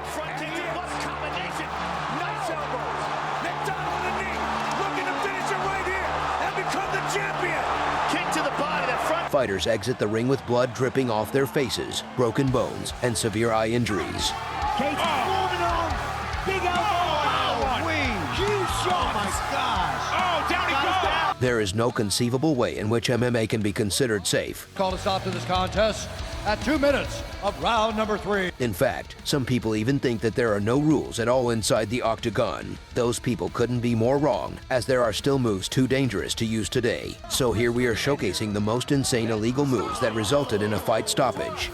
German front kick to what combination. Nice elbows. Nick down on the knee. Looking to finish it right here and become the champion. Kick to the body. That front. Fighters exit the ring with blood dripping off their faces, broken bones, and severe eye injuries. Cage moving on. Big elbow. Huge shot. Oh my gosh. Oh, down he goes. There is no conceivable way in which MMA can be considered safe. Call a stop to this contest at 2 minutes of round number 3. In fact, some people even think that there are no rules at all inside the octagon. Those people couldn't be more wrong, as there are still moves too dangerous to use today. So here we are showcasing the most insane illegal moves that resulted in a fight stoppage.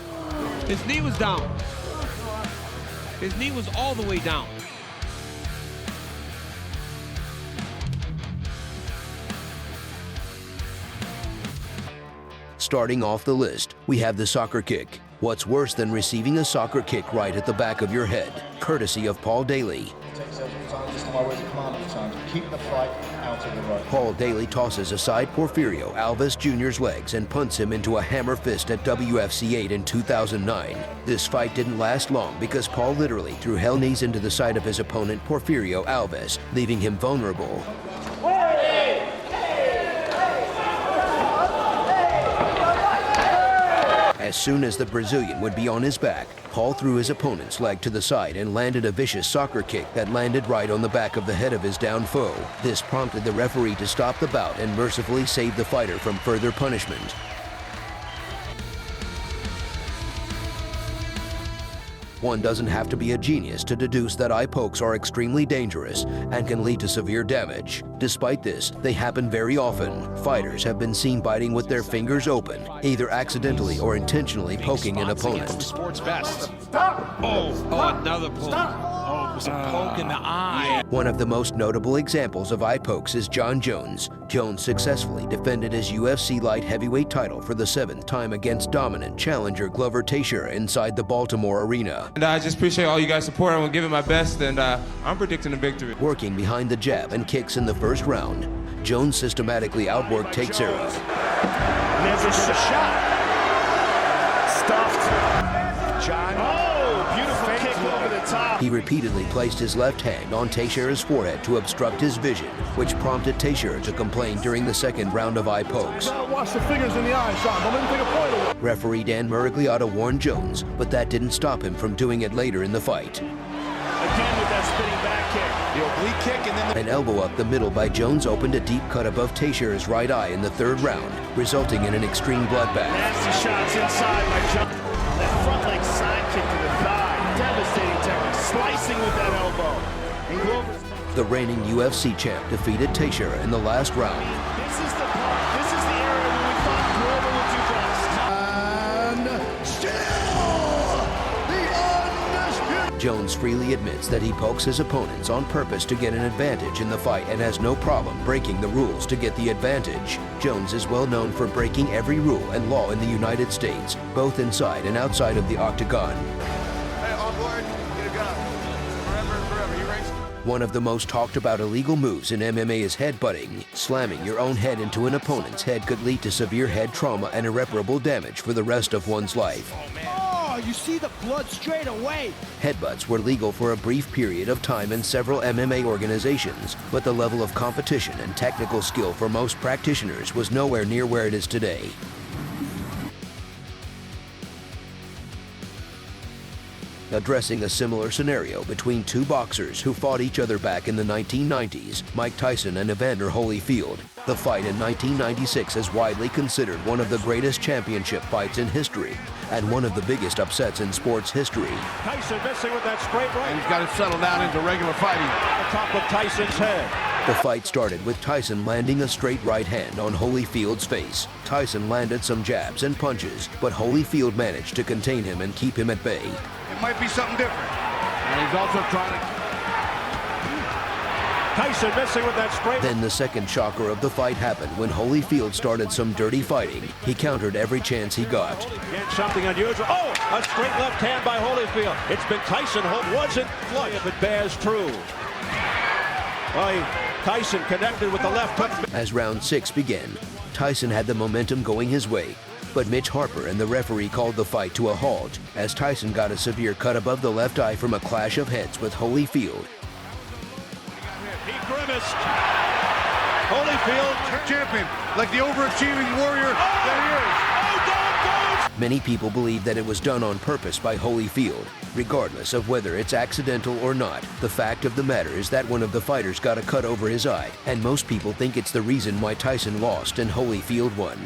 His knee was down. His knee was all the way down. Starting off the list, we have the soccer kick. What's worse than receiving a soccer kick right at the back of your head? Courtesy of Paul Daly. Keep the fight out of the road. Paul Daly tosses aside Porfirio Alves Jr.'s legs and punts him into a hammer fist at WFC 8 in 2009. This fight didn't last long because Paul literally threw hell knees into the side of his opponent Porfirio Alves, leaving him vulnerable. As soon as the Brazilian would be on his back, Paul threw his opponent's leg to the side and landed a vicious soccer kick that landed right on the back of the head of his downed foe. This prompted the referee to stop the bout and mercifully save the fighter from further punishment. One doesn't have to be a genius to deduce that eye pokes are extremely dangerous and can lead to severe damage. Despite this, they happen very often. Fighters have been seen biting with their fingers open, either accidentally or intentionally poking an opponent. Sports best. Another pull. Oh, it was a poke in the eye. One of the most notable examples of eye pokes is Jon Jones. Jones successfully defended his UFC light heavyweight title for the 7th time against dominant challenger Glover Teixeira inside the Baltimore arena. And I just appreciate all you guys' support. I'm going to give it my best, and I'm predicting a victory. Working behind the jab and kicks in the first round, Jones systematically outworked Teixeira. There's a shot. Stuffed. John. Oh, beautiful kick over the top. He repeatedly placed his left hand on Teixeira's forehead to obstruct his vision, which prompted Teixeira to complain during the second round of eye pokes. Watch the fingers in the eye, Sean. Don't let him take a point away. Referee Dan Muragliata warned Jones, but that didn't stop him from doing it later in the fight. Again with that spinning back kick. The oblique kick and then An elbow up the middle by Jones opened a deep cut above Teixeira's right eye in the third round, resulting in an extreme bloodbath. nasty shots inside by John. That front leg side kick to the thigh. Devastating technique. Slicing with that elbow. And Glover's... The reigning UFC champ defeated Teixeira in the last round. This is the part. This is the area where we thought Glover would do best. And still the undisputed. Jones freely admits that he pokes his opponents on purpose to get an advantage in the fight and has no problem breaking the rules to get the advantage. Jones is well known for breaking every rule and law in the United States, both inside and outside of the octagon. Hey, on board. Get a gun. Forever and forever. He ranks. One of the most talked about illegal moves in MMA is headbutting. Slamming your own head into an opponent's head could lead to severe head trauma and irreparable damage for the rest of one's life. Oh, you see the blood straight away. Headbutts were legal for a brief period of time in several MMA organizations, but the level of competition and technical skill for most practitioners was nowhere near where it is today. Addressing a similar scenario between two boxers who fought each other back in the 1990s, Mike Tyson and Evander Holyfield. The fight in 1996 is widely considered one of the greatest championship fights in history and one of the biggest upsets in sports history. Tyson missing with that straight right. He's got to settle down into regular fighting. On top of Tyson's head. The fight started with Tyson landing a straight right hand on Holyfield's face. Tyson landed some jabs and punches, but Holyfield managed to contain him and keep him at bay. It might be something different. And he's also trying to... Tyson missing with that straight. Then the second shocker of the fight happened when Holyfield started some dirty fighting. He countered every chance he got. Again, something unusual. Oh, a straight left hand by Holyfield. It's been Tyson. Wasn't flush if it bears true. Well, Tyson connected with the left hook. As round 6 began, Tyson had the momentum going his way, but Mitch Harper and the referee called the fight to a halt as Tyson got a severe cut above the left eye from a clash of heads with Holyfield. He grimaced. Holyfield, champion, like the overachieving warrior that he is. Many people believe that it was done on purpose by Holyfield. Regardless of whether it's accidental or not, the fact of the matter is that one of the fighters got a cut over his eye, and most people think it's the reason why Tyson lost and Holyfield won.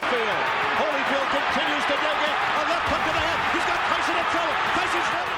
Holyfield continues to dig in. A left hook to the head. He's got Tyson in trouble. Tyson's ready.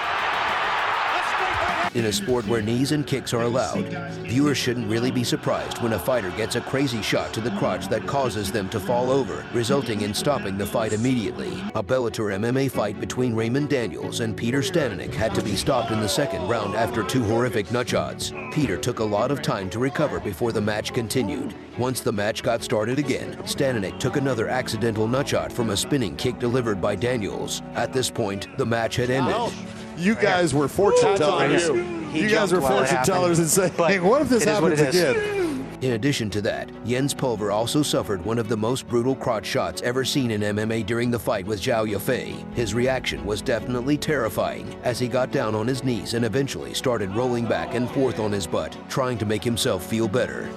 A straight right hand. In a sport where knees and kicks are allowed, viewers shouldn't really be surprised when a fighter gets a crazy shot to the crotch that causes them to fall over, resulting in stopping the fight immediately. A Bellator MMA fight between Raymond Daniels and Peter Staninik had to be stopped in the second round after two horrific nutshots. Peter took a lot of time to recover before the match continued. Once the match got started again, Staninik took another accidental nutshot from a spinning kick delivered by Daniels. At this point, the match had ended. You guys were fortune tellers. You guys were fortune tellers and saying, hey, what if this happens again? In addition to that, Jens Pulver also suffered one of the most brutal crotch shots ever seen in MMA during the fight with Zhao Yafei. His reaction was definitely terrifying as he got down on his knees and eventually started rolling back and forth on his butt, trying to make himself feel better.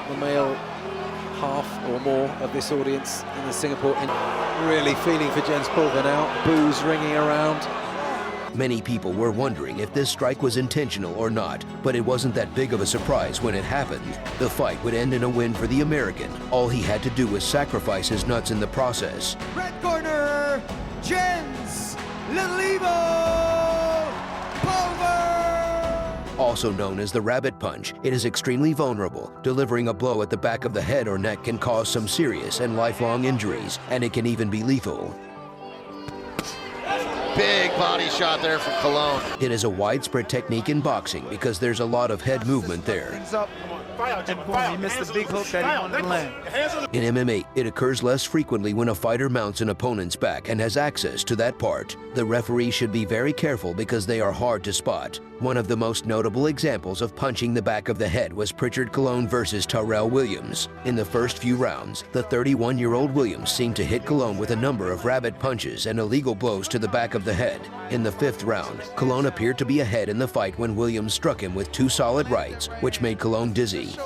The male half or more of this audience in the Singapore really feeling for Jens Pulver now. Boos ringing around. Many people were wondering if this strike was intentional or not, but it wasn't that big of a surprise when it happened. The fight would end in a win for the American. All he had to do was sacrifice his nuts in the process. Red corner, Jens Little Evo Pulver. Also known as the rabbit punch, it is extremely vulnerable. Delivering a blow at the back of the head or neck can cause some serious and lifelong injuries, and it can even be lethal. Big body shot there from Colon. It is a widespread technique in boxing because there's a lot of head movement there. He missed the big hook that he wanted to land. In MMA, it occurs less frequently when a fighter mounts an opponent's back and has access to that part. The referee should be very careful because they are hard to spot. One of the most notable examples of punching the back of the head was Pritchard Colon versus Tyrell Williams. In the first few rounds, the 31-year-old Williams seemed to hit Colon with a number of rabbit punches and illegal blows to the back of the head. In the fifth round, Colon appeared to be ahead in the fight when Williams struck him with two solid rights, which made Colon dizzy.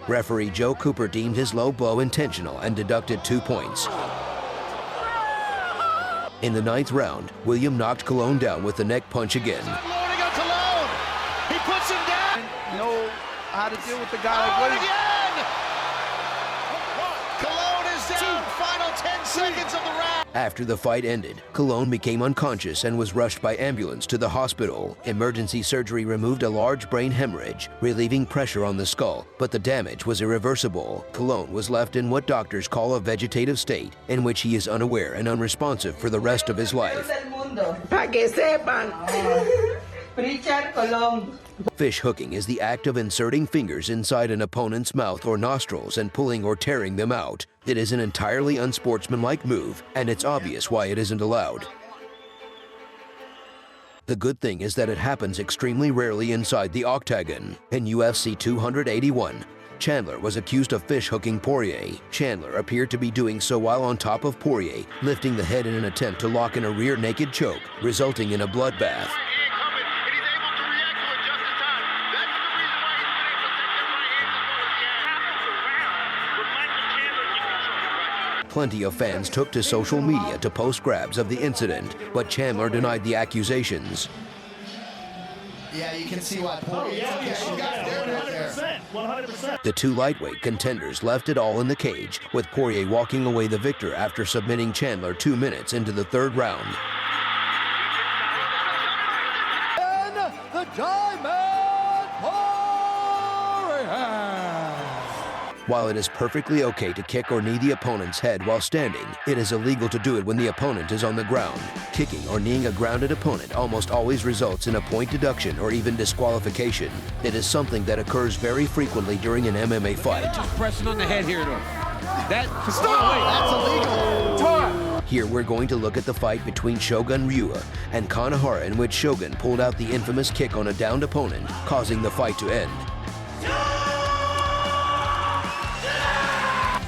Referee Joe Cooper deemed his low blow intentional and deducted 2 points. In the ninth round, William knocked Colon down with the neck punch again. Loading on Colon. He puts him down. Know how to deal with the guy like Williams. Again. Colon is down. Final 10 seconds of the round. After the fight ended, Colon became unconscious and was rushed by ambulance to the hospital. Emergency surgery removed a large brain hemorrhage, relieving pressure on the skull, but the damage was irreversible. Colon was left in what doctors call a vegetative state, in which he is unaware and unresponsive for the rest of his life. Fish hooking is the act of inserting fingers inside an opponent's mouth or nostrils and pulling or tearing them out. It is an entirely unsportsmanlike move, and it's obvious why it isn't allowed. The good thing is that it happens extremely rarely inside the octagon. In UFC 281, Chandler was accused of fish hooking Poirier. Chandler appeared to be doing so while on top of Poirier, lifting the head in an attempt to lock in a rear naked choke, resulting in a bloodbath. Plenty of fans took to social media to post grabs of the incident, but Chandler denied the accusations. Yeah, you can see why Poirier. The two lightweight contenders left it all in the cage, with Poirier walking away the victor after submitting Chandler 2 minutes into the third round. And the Diamond Poirier. While it is perfectly okay to kick or knee the opponent's head while standing, it is illegal to do it when the opponent is on the ground. Kicking or kneeing a grounded opponent almost always results in a point deduction or even disqualification. It is something that occurs very frequently during an MMA fight. Just pressing on the head here. That's illegal. Here we're going to look at the fight between Shogun Rua and Kanehara, in which Shogun pulled out the infamous kick on a downed opponent, causing the fight to end.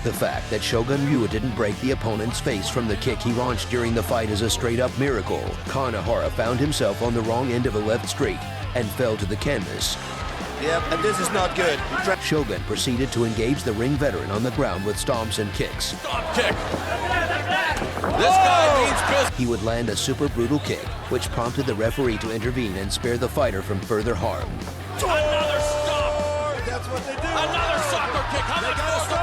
The fact that Shogun Rua didn't break the opponent's face from the kick he launched during the fight is a straight-up miracle. Kanehara found himself on the wrong end of a left straight and fell to the canvas. Yep, and this is not good. Shogun proceeded to engage the ring veteran on the ground with stomps and kicks. Stomp kick. This guy means business. He would land a super brutal kick, which prompted the referee to intervene and spare the fighter from further harm. Another stomp. That's what they do. Another soccer kick. How about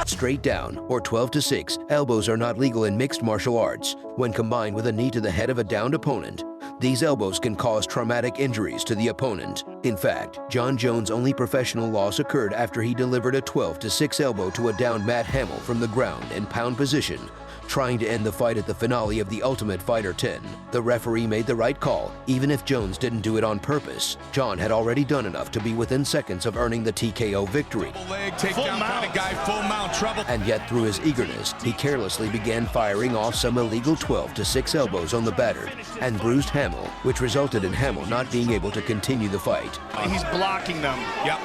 Straight down, or 12-6, elbows are not legal in mixed martial arts. When combined with a knee to the head of a downed opponent, these elbows can cause traumatic injuries to the opponent. In fact, Jon Jones' only professional loss occurred after he delivered a 12-6 elbow to a downed Matt Hamill from the ground in pound position, trying to end the fight at the finale of The Ultimate Fighter 10. The referee made the right call, even if Jones didn't do it on purpose. Jon had already done enough to be within seconds of earning the TKO victory. leg, takedown kind of guy, full mount, trouble. And yet, through his eagerness, he carelessly began firing off some illegal 12-6 elbows on the battered and bruised Hamill, which resulted in Hamill not being able to continue the fight. He's blocking them. Yep.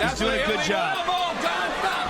He's doing a good job.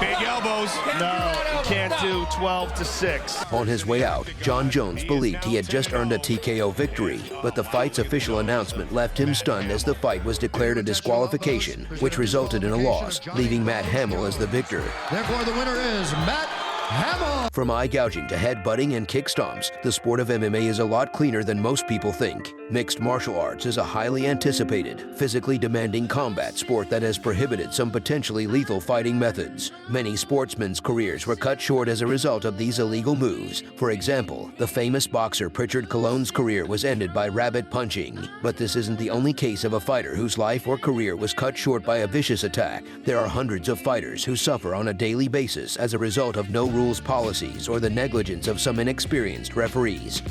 Big elbows. No, you can't do 12-6. On his way out, Jon Jones believed he had just earned a TKO victory, but the fight's official announcement left him stunned as the fight was declared a disqualification, which resulted in a loss, leaving Matt Hamill as the victor. Therefore, the winner is Matt Hamill. From eye gouging to head butting and kick stomps, the sport of MMA is a lot cleaner than most people think. Mixed martial arts is a highly anticipated, physically demanding combat sport that has prohibited some potentially lethal fighting methods. Many sportsmen's careers were cut short as a result of these illegal moves. For example, the famous boxer Pritchard Colon's career was ended by rabbit punching. But this isn't the only case of a fighter whose life or career was cut short by a vicious attack. There are hundreds of fighters who suffer on a daily basis as a result of no rules policies or the negligence of some inexperienced referees.